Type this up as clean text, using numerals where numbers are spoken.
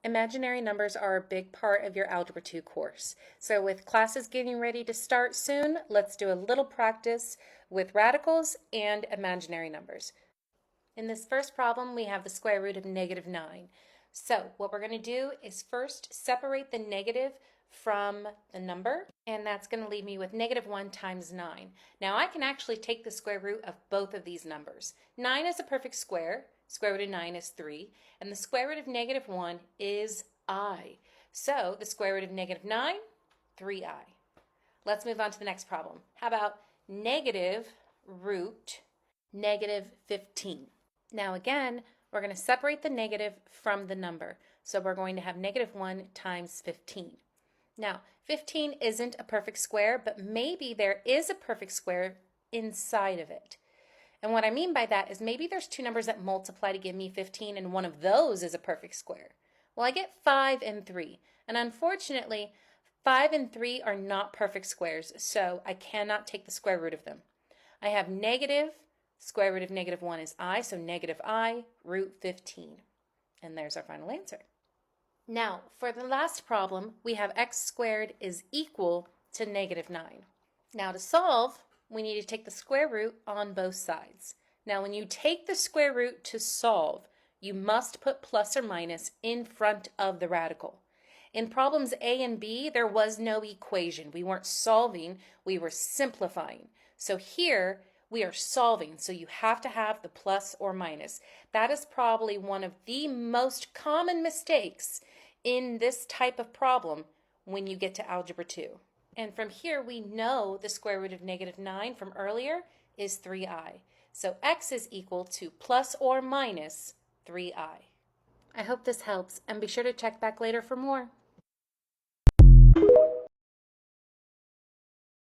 Imaginary numbers are a big part of your Algebra 2 course. So with classes getting ready to start soon, let's do a little practice with radicals and imaginary numbers. In this first problem, we have the square root of -9. So what we're going to do is first separate the negative from the number, and that's going to leave me with -1 times 9. Now I can actually take the square root of both of these numbers. 9 is a perfect square. Square root of 9 is 3, and the square root of -1 is I. So the square root of -9, 3i. Let's move on to the next problem. How about negative root -15? Now again, we're going to separate the negative from the number. So we're going to have -1 times 15. Now, 15 isn't a perfect square, but maybe there is a perfect square inside of it. And what I mean by that is maybe there's two numbers that multiply to give me 15 and one of those is a perfect square. Well, I get 5 and 3. And unfortunately, 5 and 3 are not perfect squares, so I cannot take the square root of them. I have negative, square root of -1 is I, so -I, root 15. And there's our final answer. Now, for the last problem, we have x squared is equal to -9. Now to solve, we need to take the square root on both sides. Now when you take the square root to solve, you must put plus or minus in front of the radical. In problems A and B, there was no equation. We weren't solving, we were simplifying. So here, we are solving, so you have to have the plus or minus. That is probably one of the most common mistakes in this type of problem when you get to Algebra 2. And from here, we know the square root of -9 from earlier is 3i. So x is equal to plus or minus 3i. I hope this helps, and be sure to check back later for more.